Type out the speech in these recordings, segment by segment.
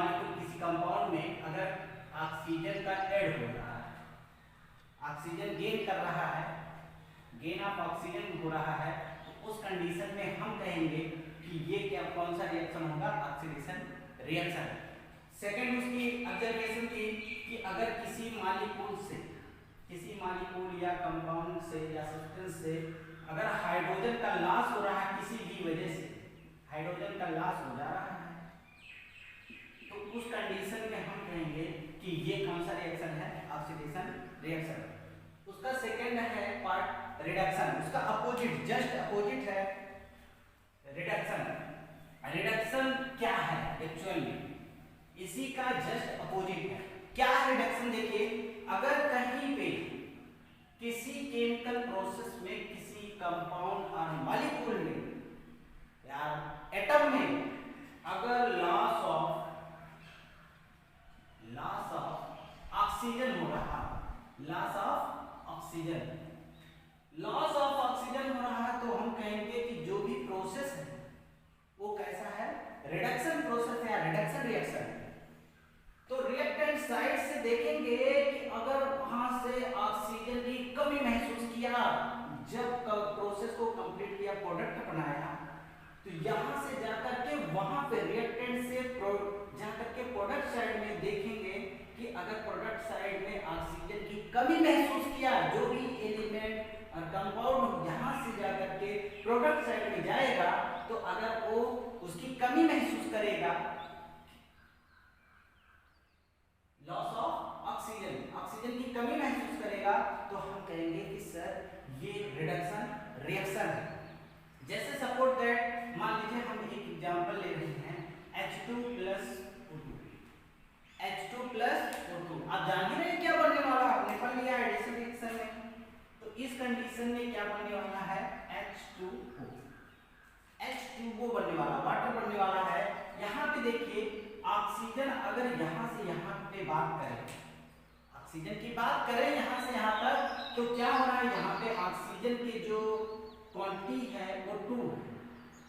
Molecule किसी compound में अगर ऑक्सीजन का ऐड हो रहा है, ऑक्सीजन गेन कर रहा है, गेन ऑफ ऑक्सीजन हो रहा है, तो उस कंडीशन में हम कहेंगे कि ये क्या कौन सा रिएक्शन होगा, ऑक्सीडेशन रिएक्शन। सेकंड उसकी ऑब्जर्वेशन थी कि अगर किसी मॉलिक्यूल या कंपाउंड से या सब्सटेंस से अगर हाइड्रोजन का लॉस हो रहा है, किसी भी वजह से हाइड्रोजन का लॉस हो जा रहा है, तो उस कंडीशन में हम कहेंगे कि ये कौन सा रिएक्शन है, ऑक्सीडेशन रिएक्शन। उसका सेकंड है पार्ट रिडक्शन, उसका अपोजिट, जस्ट अपोजिट है रिडक्शन। रिडक्शन क्या है एक्चुअली, इसी का जस्ट अपोजिट है। क्या रिडक्शन, देखिए अगर कहीं पे किसी केमिकल प्रोसेस में किसी कंपाउंड और मॉलिक्यूल में या एटम में अगर लॉस ऑफ ऑक्सीजन हो रहा है, लॉस ऑफ ऑक्सीजन हो रहा है, तो हम कहेंगे कि जो भी प्रोसेस है वो कैसा है, रिडक्शन प्रोसेस है या रिडक्शन रिएक्शन है। तो रिएक्टेंट साइड से देखेंगे कि अगर वहां से ऑक्सीजन की कमी महसूस किया, जब प्रोसेस को कंप्लीट किया, प्रोडक्ट बनाया, तो यहां से जाकर के वहां पे रिएक्टेंट से जाकर के प्रोडक्ट साइड में देखेंगे कि अगर प्रोडक्ट साइड में ऑक्सीजन की कमी महसूस किया, जो भी एलिमेंट और कंपाउंड यहां से जाकर के प्रोडक्ट साइड में जाएगा, तो अगर वो उसकी कमी महसूस करेगा, लॉस ऑफ ऑक्सीजन की कमी महसूस करेगा, तो हम कहेंगे कि सर ये रिडक्शन रिएक्शन है। जैसे सपोज दैट, मान लीजिए हम एक एग्जांपल ले रहे हैं H2 प्लस O2। आप जान ही रहे हैं क्या बनने वाला, हमने पढ़ लिया एडिशन रिएक्शन में। तो इस कंडीशन में क्या बनने वाला है, H2O बनने वाला, वाटर बनने वाला है। यहाँ पे देखिए ऑक्सीजन अगर यहाँ से यहाँ पे बात करें, ऑक्सीजन की बात करें यहाँ से यहाँ तक, तो क्या हो रहा है, यहाँ पे ऑक्सीजन की जो क्वांटिटी है वो 2 है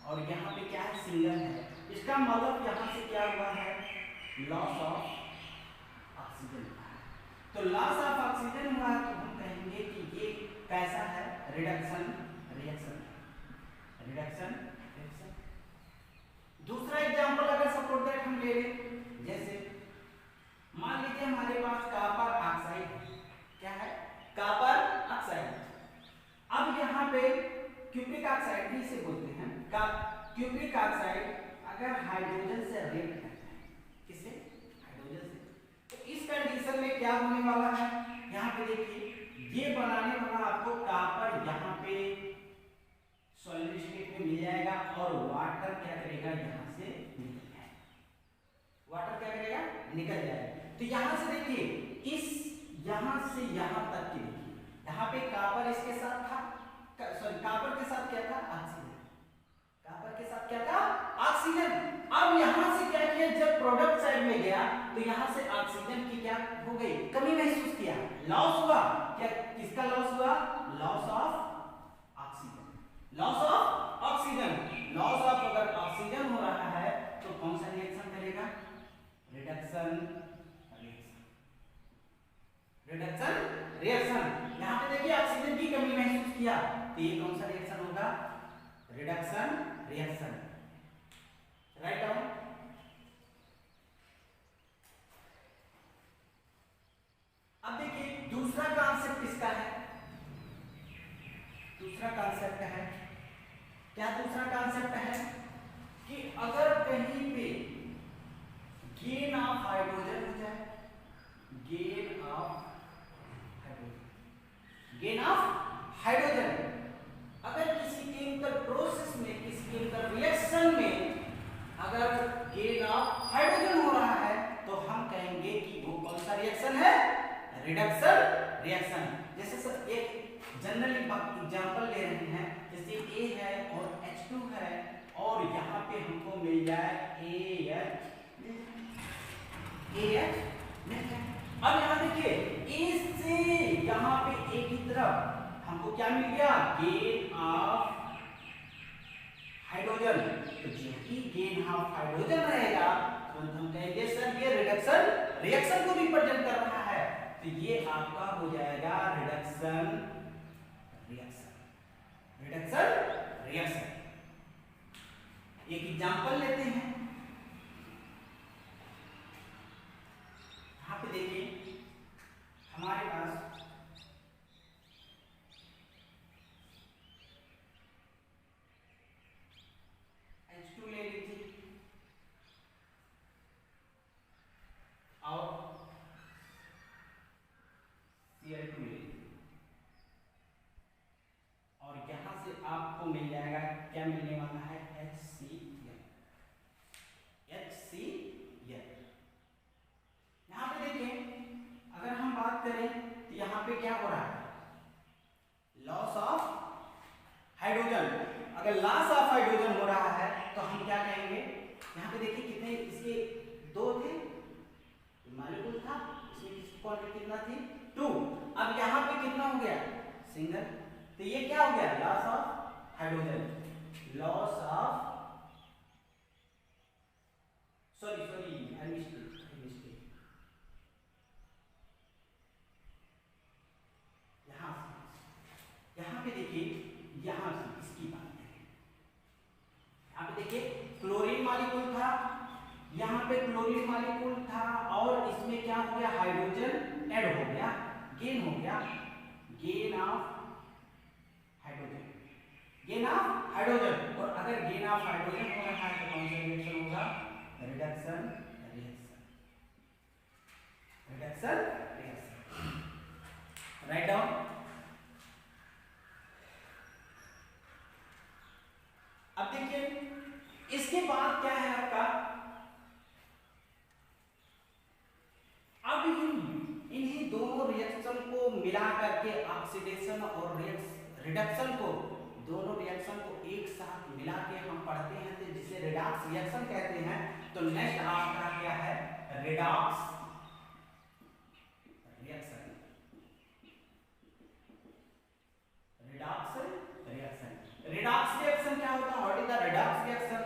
और यहाँ पे क्या है, सिंगल है। इसका मतलब यहाँ से क्या हुआ है, लॉस ऑफ ऑक्सीजन। तो लॉस ऑफ ऑक्सीजन हुआ, तो हम कहेंगे कि ये कैसा है, रिडक्शन रिएक्शन। दूसरा एग्जांपल अगर सपोज दैट हम ले लें, जैसे मान लीजिए हमारे पास कॉपर ऑक्साइड है, क्या है, कॉपर ऑक्साइड। अब यहाँ पे क्यूप्रिक ऑक्साइड भी इसे बोलते हैं, क्यूप्रिक ऑक्साइड अगर हाइड्रोजन से रिएक्ट करता है, किससे, हाइड्रोजन से, तो इस कंडीशन में क्या होने वाला है, यहाँ पे देखिए ये बनाने वाला आपको कॉपर यहाँ पे सॉलिड स्टेट में मिल जाएगा और वाटर क्या करेगा, यहाँ से निकल जाएगा, वाटर क्या करेगा, निकल जाएगा। तो यहाँ से देखिए इस यहाँ से यहाँ तक के देखिए, यहाँ पे कॉपर इसके साथ था, सॉरी कॉपर के साथ क्या था, ऑक्सीजन, कॉपर के साथ क्या था, ऑक्सीजन। अब यहाँ से क्या किया, जब प्रोडक्ट साइड में गया तो यहाँ से ऑक्सीजन की क्या हो गई, कमी महसूस किया, लॉस हुआ, क्या किसका लॉस हुआ, लॉस ऑफ लॉस ऑफ अगर ऑक्सीजन हो रहा है तो कौन सा रिएक्शन करेगा, रिडक्शन रिएक्शन। यहाँ पे देखिए ऑक्सीजन की कमी महसूस किया, तो ये कौन सा रिएक्शन होगा, रिडक्शन रिएक्शन। Write down. अब देखिए दूसरा कॉन्सेप्ट किसका है, दूसरा कॉन्सेप्ट है, क्या दूसरा कॉन्सेप्ट है कि अगर कहीं पे गेन ऑफ हाइड्रोजन हो जाए, गेन ऑफ हाइड्रोजन, अगर किसी केमिकल प्रोसेस में, किसी केमिकल रिएक्शन में अगर गेन ऑफ हाइड्रोजन हो रहा है, तो हम कहेंगे कि वो कौन सा रिएक्शन है, रिडक्शन रिएक्शन। जैसे सर एक जनरल एग्जांपल ले रहे हैं, जैसे A है और H2 है और यहाँ पे हमको मिल जाए AH। अब यहाँ देखिए A से यहाँ पे A की तरफ हमको क्या मिल गया, गेन ऑफ हाइड्रोजन। तो यही गेन ऑफ हाइड्रोजन रहेगा तो हम कहेंगे सर रिएक्शन को रिप्रेजेंट कर रहा है, तो ये आपका हो जाएगा रिडक्शन रिएक्शन। Reduction reaction. एक एग्जांपल लेते हैं, यहां पे देखिए हमारे पास H2 ले लीजिए और Cl2 ले लीजिए, और यहां से आपको मिल जाएगा, क्या मिलने वाला है, HCl। यहां पे देखिए अगर हम बात करें तो यहां पे क्या हो रहा है, लॉस ऑफ हाइड्रोजन। अगर लॉस ऑफ हाइड्रोजन हो रहा है तो हम क्या कहेंगे, यहाँ पे देखिए कितने इसके दो थे, मॉलिक्यूल था, इसमें किसकी क्वांटिटी कितना थी, 2। अब यहाँ पे कितना हो गया, सिंगल, तो ये क्या हो गया, loss of hydrogen, loss of, sorry I mistake, यहाँ पे देखिए, यहाँ से इसकी बात करें, यहाँ पे देखिए क्लोरीन मॉलिक्यूल था, यहाँ पे क्लोरीन मॉलिक्यूल था, और इसमें क्या हो गया, हाइड्रोजन ऐड हो गया, गेन हो गया, gain of hydrogen, gain of hydrogen. और अगर गेन ऑफ हाइड्रोजन हो रहा है तो कौन सा रिएक्शन होगा, reduction reaction, reduction reaction. Write down. अब देखिए इसके बाद क्या है आपका, अब इन्हीं दोनों रिएक्शन को मिला करके ऑक्सीडेशन और रिडक्शन को, दोनों रिएक्शन को एक साथ मिला के हम पढ़ते हैं तो जिसे रिडॉक्स रिएक्शन कहते हैं। तो नेक्स्ट आपका क्या है, redox reaction. Redox reaction, redox reaction क्या होता है, what is the redox reaction,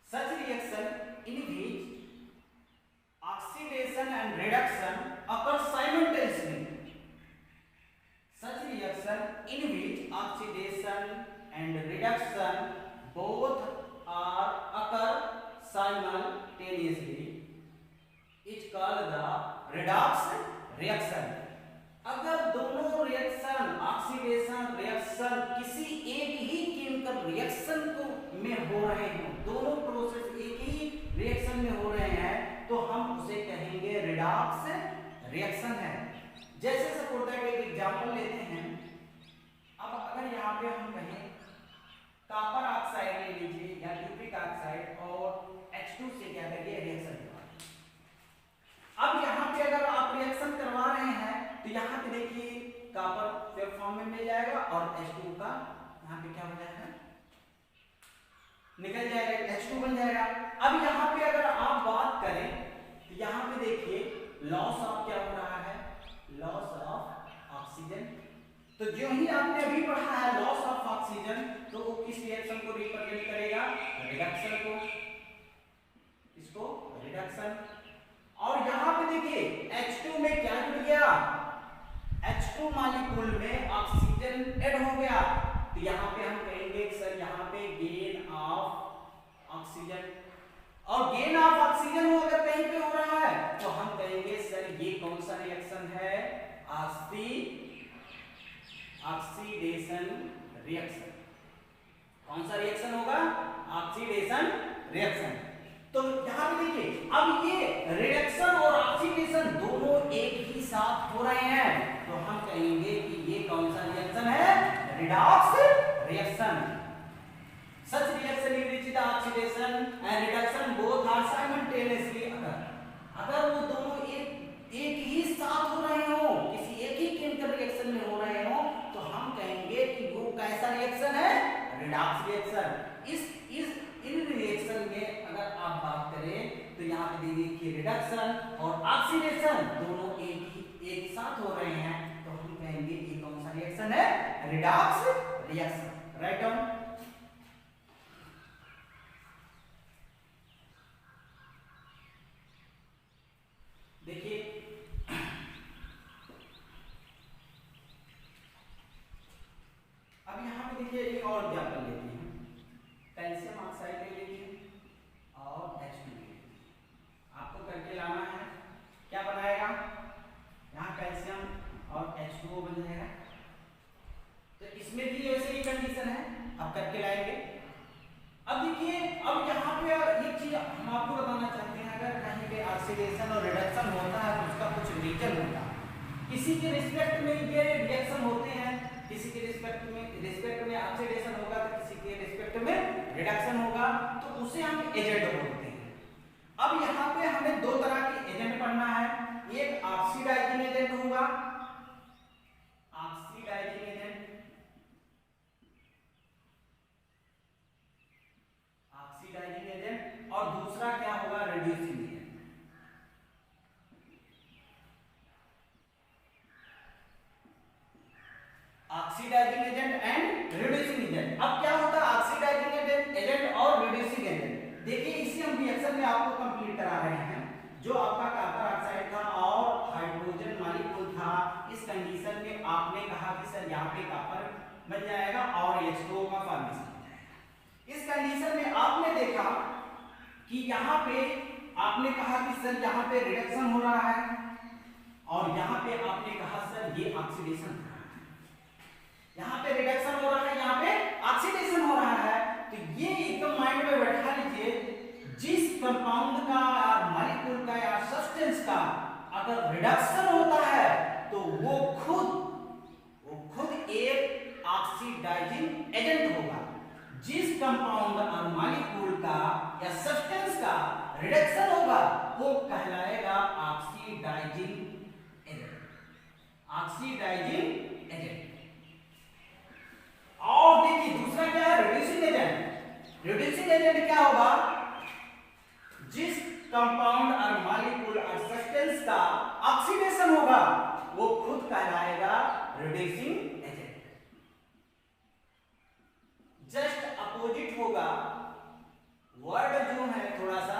such reaction in which oxidation and reduction occur simultaneously, such reaction in which oxidation and reduction both are occur simultaneously is called the redox reaction। अगर दोनों reaction, oxidation reaction किसी एक ही chemical reaction को में हो रहे हो, दोनों प्रोसेस एक ही रिएक्शन में हो रहे हैं, तो हम उसे कहेंगे रिडॉक्स रिएक्शन है। जैसे सपोज दैट एक एग्जांपल लेते हैं, अब अगर यहाँ पे हम कहें कॉपर ऑक्साइड ले लीजिए या ल्यूट्रिक ऑक्साइड और H2 से क्या करिए, रिएक्शन करवा। अब यहाँ पे अगर आप रिएक्शन करवा रहे हैं तो यहाँ पे देखिए कॉपर वेव फॉर्म में मिल जाएगा और H2 का यहाँ पे क्या हो जाएगा, निकल जाएगा, H2 बन जाएगा। अब यहाँ पे अगर आप बात करें तो यहाँ पे देखिए लॉस ऑफ क्या हो रहा है, लॉस ऑफ ऑक्सीजन। तो जो ही आपने अभी पढ़ा है लॉस ऑफ ऑक्सीजन, तो वो किस रिएक्शन को रिप्रेजेंट करेगा, रिडक्शन को, इसको रिडक्शन। और यहाँ पे देखिए H2 में क्या जुड़ गया, H2 मॉलिक्यूल में ऑक्सीजन ऐड हो गया, तो यहाँ पे हम कहेंगे सर यहाँ पे गेन ऑफ ऑक्सीजन। और गेन ऑफ ऑक्सीजन हो अगर कहीं पे हो रहा है तो हम कहेंगे सर ये कौन सा रिएक्शन है, ऑक्सीडेशन रिएक्शन। कौन सा रिएक्शन होगा, ऑक्सीडेशन रिएक्शन। तो यहां पे देखिए अब ये रिडक्शन और ऑक्सीडेशन दोनों एक ही साथ हो रहे हैं, तो हम कहेंगे कि ये कौन सा रिएक्शन है, redox reaction. Such reaction in which the oxidation and reduction both are simultaneously occur। अगर वो दोनों एक ही साथ हो रहे हो, किसी एक ही केमिकल रिएक्शन में हो रहे हो, तो हम कहेंगे कि वो कैसा रिएक्शन है, रिडॉक्स रिएक्शन। इन रिएक्शन में अगर आप बात करें तो यहाँ पे देखिए रिडक्शन और ऑक्सीडेशन दोनों एक साथ हो रहे हैं, तो हम कहेंगे ये कौन सा रिएक्शन है, redox reaction. Write down. Oxidation और रिडक्शन होता है तो उसका कुछ रीजन होता है। किसी के रिस्पेक्ट में ये रिएक्शन होते हैं, किसी के रिस्पेक्ट में ऑक्सीडेशन होगा तो किसी के रिस्पेक्ट में रिडक्शन होगा, तो उसे हम एजेंट बोलते हैं। अब यहाँ पे हमें दो तरह के एजेंट पढ़ना है, एक ऑक्सीडाइजिंग एजेंट होगा, ऑक्सीडाइजिंग एजेंट, ऑक्सीडाइजिंग एजेंट, और दूसरा क्या होगा, reducing agent. Oxidising agent and reducing agent. अब क्या होता है ऑक्सीडाइजिंग एजेंट और रिड्यूसिंग एजेंट? देखिए इसी हम रिएक्शन में आपको कंप्लीट करा रहे हैं। जो आपका कॉपर ऑक्साइड था और हाइड्रोजन मॉलिक्यूल था, इस कंडीशन में आपने कहा कि सर यहाँ पे कॉपर बन जाएगा और H2O का फॉर्मेशन हो जाएगा। इस कंडीशन में आपने देखा कि यहाँ पे आपने कहा कि सर यहाँ पे रिडक्शन हो रहा है और यहाँ पे आपने कहा सर ये ऑक्सीडेशन हो रहा है। यहाँ पे रिडक्शन हो रहा है, यहाँ पे ऑक्सीडेशन हो रहा है। तो ये एकदम माइंड में बैठा लीजिए, जिस कंपाउंड का मॉलिक्यूल का या सब्सटेंस का अगर रिडक्शन होता है तो वो खुद एक ऑक्सीडाइजिंग एजेंट होगा। जिस कंपाउंड और मॉलिक्यूल का या सब्सटेंस का रिडक्शन होगा वो कहलाएगा ऑक्सीडाइजिंग एजेंट, ऑक्सीडाइजिंग एजेंट। और देखिए दूसरा क्या है, रिड्यूसिंग एजेंट। रिड्यूसिंग एजेंट क्या होगा, जिस कंपाउंड और मॉलिक्यूल और सब्सटेंस का ऑक्सीडेशन होगा वो खुद कहलाएगा रिड्यूसिंग एजेंट। जस्ट अपोजिट होगा, वर्ड जो है थोड़ा सा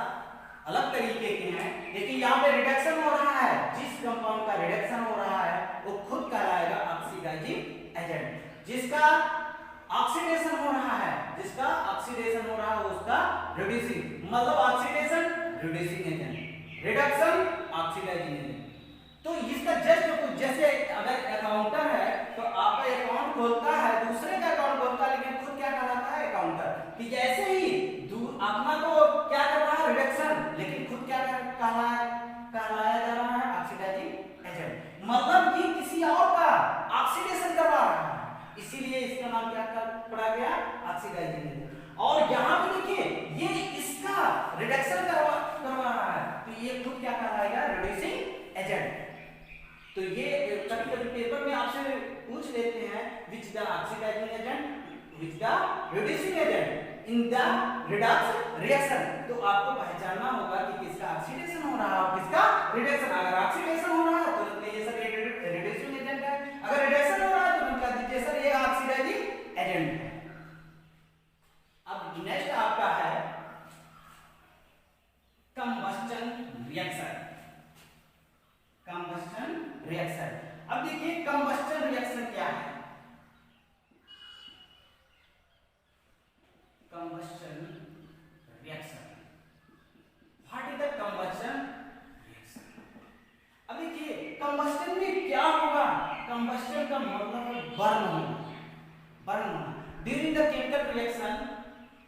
अलग तरीके के हैं, लेकिन यहाँ पे रिडक्शन हो रहा है, जिस कंपाउंड का रिडक्शन हो रहा है वो खुद कहलाएगा ऑक्सीडाइजिंग एजेंट। जिसका ऑक्सीडेशन हो रहा है, जिसका ऑक्सीडेशन हो रहा है उसका रिड्यूसिंग, मतलब oxidation reducing agent, reduction oxidising agent. तो इसका जस्ट कुछ जैसे अगर अकाउंटर है तो आपका अकाउंट खोलता है, दूसरे का अकाउंट खोलता है, लेकिन खुद क्या कहलाता है, अकाउंटर। कि जैसे ही अपना तो क्या कर रहा है, रिडक्शन, लेकिन खुद क्या कहलाया जा रहा है, ऑक्सीडाइजिंग एजेंट। मतलब कि किसी और का ऑक्सीडेशन करवा रहा है, इसीलिए इसका नाम क्या पड़ा गया, ऑक्सीडाइजिंग एजेंट। और यहाँ पे देखिए ये इसका रिडक्शन करवा रहा है तो ये खुद क्या कहलाएगा, रिड्यूसिंग एजेंट। तो ये कभी-कभी पेपर में आपसे पूछ लेते हैं which the oxidizing agent, which the reducing agent in the redox reaction। तो आपको पहचानना होगा कि किसका ऑक्सीडेशन हो रहा है और किसका रिडक्शन। अगर ऑक्सीडेशन हो रहा है तो ये सर रिड्यूसिंग एजेंट है, अगर रिडक्शन हो रहा है तो बता दीजिए सर ये ऑक्सीडाइजिंग एजेंट है। अब नेक्स्ट आपका है कंबस्टन रिएक्शन। कंबस्टन रिएक्शन, अब देखिए कंबस्टन रिएक्शन क्या है। Combustion reaction, what is the combustion reaction? अब देखिए कंबस्टन में क्या होगा, कंबस्टन का मतलब है बर्न होना, बर्न होना। During the chemical reaction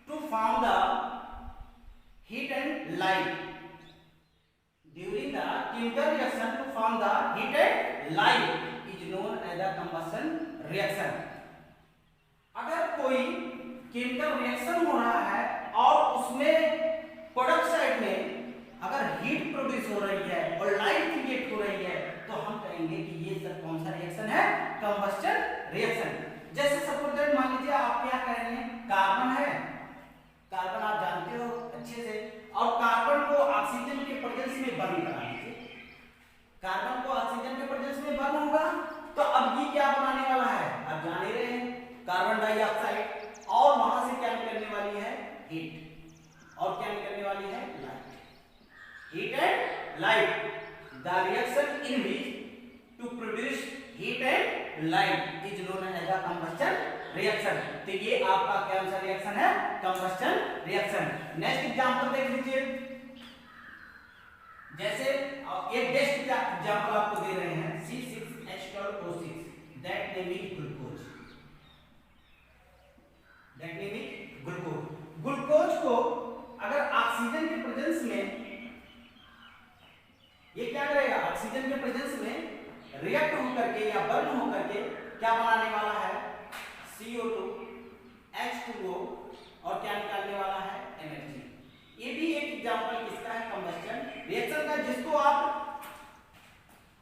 to form the heat and light, during the chemical reaction to form the heat and light is known as the combustion reaction। अगर कोई केमिकल रिएक्शन हो रहा है और उसमें प्रोडक्ट साइड में अगर हीट प्रोड्यूस हो रही है और लाइट क्रिएट हो रही है तो हम कहेंगे कि ये सर कौन सा रिएक्शन है, कंबस्टन रिएक्शन। जैसे सपोज दैट मान लीजिए आप क्या कह रहे हैं, कार्बन है, कार्बन आप जानते हो अच्छे से, और कार्बन को ऑक्सीजन के प्रेजेंस में बर्न करा दीजिए। कार्बन को ऑक्सीजन के प्रेजेंस में बर्न होगा तो अब ये क्या बनाने वाला है, आप जान ही रहे हैं, कार्बन डाइऑक्साइड, और वहां से क्या निकलने वाली है, हीट, और क्या निकलने वाली है, light. Heat and light, the reaction in which to produce heat and light is known as the combustion reaction. तो ये आपका कौन सा रिएक्शन है, कंबस्टन रिएक्शन। नेक्स्ट एग्जांपल देख लीजिए, जैसे एक बेस्ट एग्जांपल आपको दे रहे हैं C6H12O6, that name is glucose, that name is glucose. Glucose को अगर ऑक्सीजन के प्रेजेंस में क्या बनाने वाला है, CO2 H2O और क्या निकालने वाला है, एनर्जी। ये भी एक एग्जांपल किसका है, कंबस्शन रिएक्शन का, जिसको आप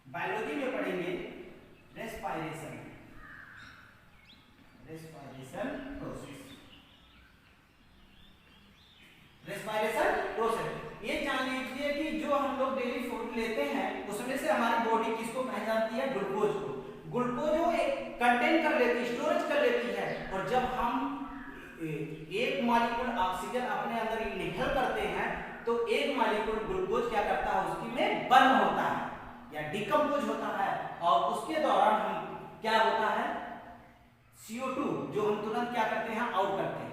बायोलॉजी में पढ़ेंगे रेस्पिरेशन प्रोसेस। रेस्पिरेशन प्रोसेस ये जान लीजिए कि जो हम लोग डेली फूड लेते हैं उसमें से हमारी बॉडी किसको पहचानती है, ग्लूकोज को। ग्लूकोज वो एक कंटेन कर लेती है, स्टोरेज कर लेती है, और जब हम एक मॉलिक्यूल ऑक्सीजन अपने अंदर इनहेल करते हैं तो एक मॉलिक्यूल ग्लूकोज क्या करता है, उसकी में बर्न होता है या डिकम्पोज होता है, और उसके दौरान हम क्या होता है, CO2 जो हम तुरंत क्या करते हैं, आउट करते हैं,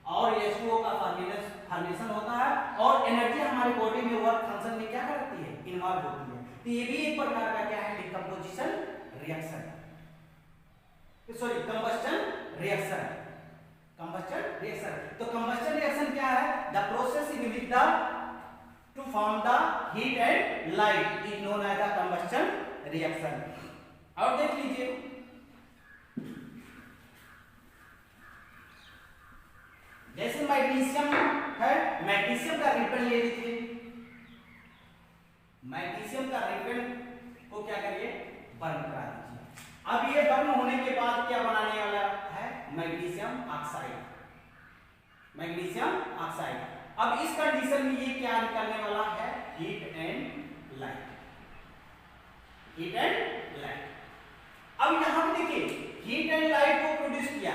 और H2O का फॉर्मेशन होता है, और एनर्जी हमारी बॉडी में वर्क फंक्शन में क्या करती है, इन्वॉल्व होती है। तो ये भी एक प्रकार का क्या है, decomposition reaction, sorry combustion reaction. Combustion reaction, तो कंबस्टन रिएक्शन क्या है, the process in which the to form the heat and light is known as the combustion reaction. और देख लीजिए जैसे मैग्नीशियम है, मैग्नीशियम का रिबन ले लीजिए, मैग्नीशियम का रिबन को क्या करिए, बर्न करा दीजिए। अब ये बर्न होने के बाद क्या बनाने वाला है, मैग्नीशियम ऑक्साइड, मैग्नीशियम ऑक्साइड। अब इस कंडीशन में ये क्या निकलने वाला है, heat and light, heat and light. अब यहां पे देखिए हीट एंड लाइट को प्रोड्यूस किया,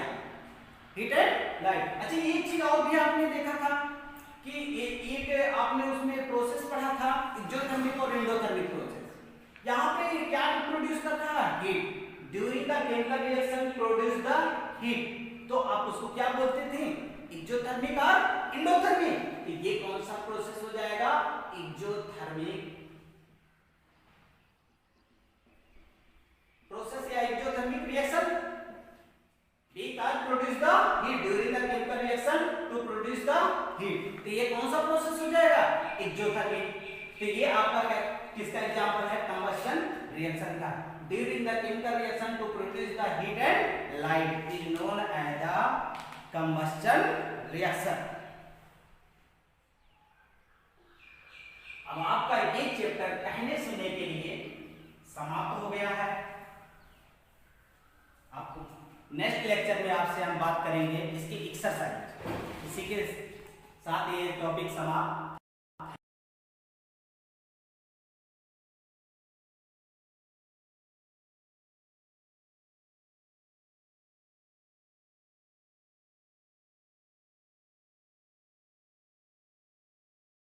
हीट एंड लाइट। अच्छा एक चीज और भी आपने देखा था कि एक आपने उसमें प्रोसेस पढ़ा था, एक्सोथर्मिक और एंडोथर्मिक प्रोसेस। यहाँ पे क्या प्रोड्यूस करता है, heat. During the chemical reaction produce the heat, तो आप उसको क्या बोलते थे, एक्सोथर्मिक और एंडोथर्मिक। तो ये कौन सा प्रोसेस हो जाएगा, एक्सोथर्मिक प्रोसेस या exothermic reaction, because produce the heat during the chemical reaction to produce the heat। तो ये कौन सा प्रोसेस हो जाएगा, एक्सोथर्मिक। तो ये आपका किसका एग्जांपल है, कंबस्शन रिएक्शन का। During the chemical reaction to produce the heat and light is known as the combustion reaction. अब आपका ये चैप्टर कहने सुनने के लिए समाप्त हो गया है। आपको नेक्स्ट लेक्चर में आपसे हम बात करेंगे इसकी एक्सरसाइज। इसी के साथ ये टॉपिक समाप्त।